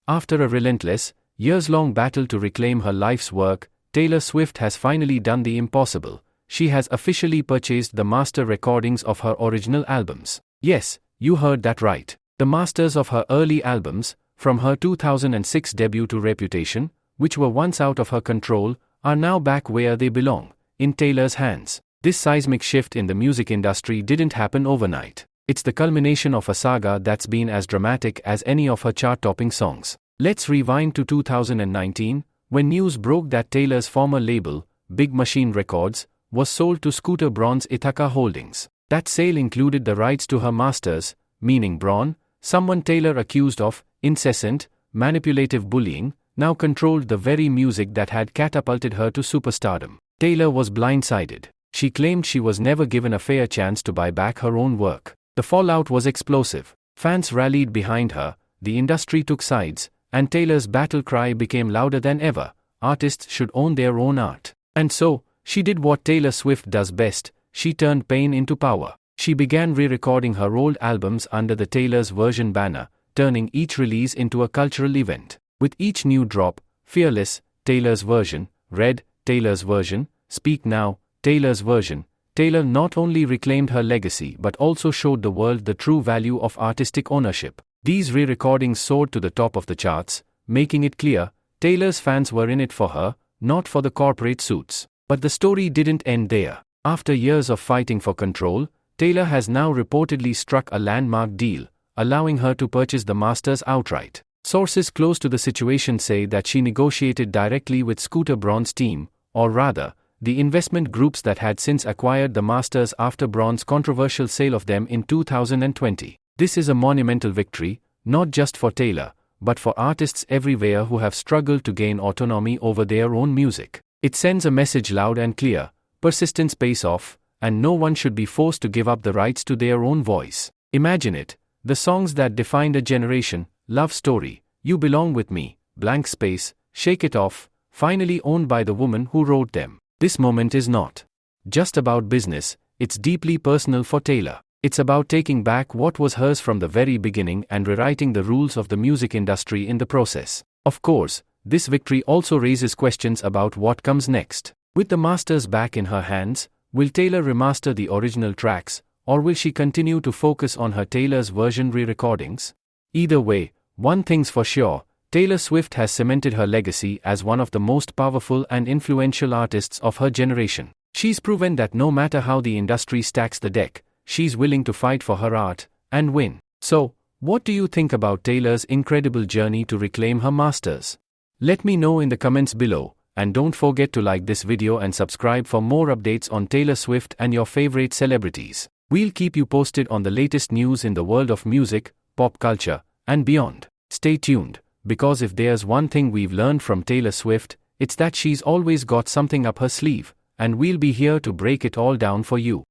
After a relentless, years-long battle to reclaim her life's work, Taylor Swift has finally done the impossible. She has officially purchased the master recordings of her original albums. Yes, you heard that right. The masters of her early albums, from her 2006 debut to Reputation, which were once out of her control, are now back where they belong, in Taylor's hands. This seismic shift in the music industry didn't happen overnight. It's the culmination of a saga that's been as dramatic as any of her chart-topping songs. Let's rewind to 2019, when news broke that Taylor's former label, Big Machine Records, was sold to Scooter Braun's Ithaca Holdings. That sale included the rights to her masters, meaning Braun, someone Taylor accused of incessant, manipulative bullying, now controlled the very music that had catapulted her to superstardom. Taylor was blindsided. She claimed she was never given a fair chance to buy back her own work. The fallout was explosive. Fans rallied behind her, the industry took sides, and Taylor's battle cry became louder than ever: artists should own their own art. And so, she did what Taylor Swift does best: she turned pain into power. She began re-recording her old albums under the Taylor's version banner, turning each release into a cultural event. With each new drop, Fearless, Taylor's version; Red, Taylor's version; Speak Now, Taylor's version, Taylor not only reclaimed her legacy but also showed the world the true value of artistic ownership. These re-recordings soared to the top of the charts, making it clear, Taylor's fans were in it for her, not for the corporate suits. But the story didn't end there. After years of fighting for control, Taylor has now reportedly struck a landmark deal, allowing her to purchase the masters outright. Sources close to the situation say that she negotiated directly with Scooter Braun's team, or rather, the investment groups that had since acquired the masters after Braun's controversial sale of them in 2020. This is a monumental victory, not just for Taylor, but for artists everywhere who have struggled to gain autonomy over their own music. It sends a message loud and clear: persistence pays off, and no one should be forced to give up the rights to their own voice. Imagine it, the songs that defined a generation: Love Story, You Belong With Me, Blank Space, Shake It Off, finally owned by the woman who wrote them. This moment is not just about business, it's deeply personal for Taylor. It's about taking back what was hers from the very beginning and rewriting the rules of the music industry in the process. Of course, this victory also raises questions about what comes next. With the masters back in her hands, will Taylor remaster the original tracks, or will she continue to focus on her Taylor's version re-recordings? Either way, one thing's for sure: Taylor Swift has cemented her legacy as one of the most powerful and influential artists of her generation. She's proven that no matter how the industry stacks the deck, she's willing to fight for her art, and win. So, what do you think about Taylor's incredible journey to reclaim her masters? Let me know in the comments below, and don't forget to like this video and subscribe for more updates on Taylor Swift and your favorite celebrities. We'll keep you posted on the latest news in the world of music, pop culture, and beyond. Stay tuned, because if there's one thing we've learned from Taylor Swift, it's that she's always got something up her sleeve, and we'll be here to break it all down for you.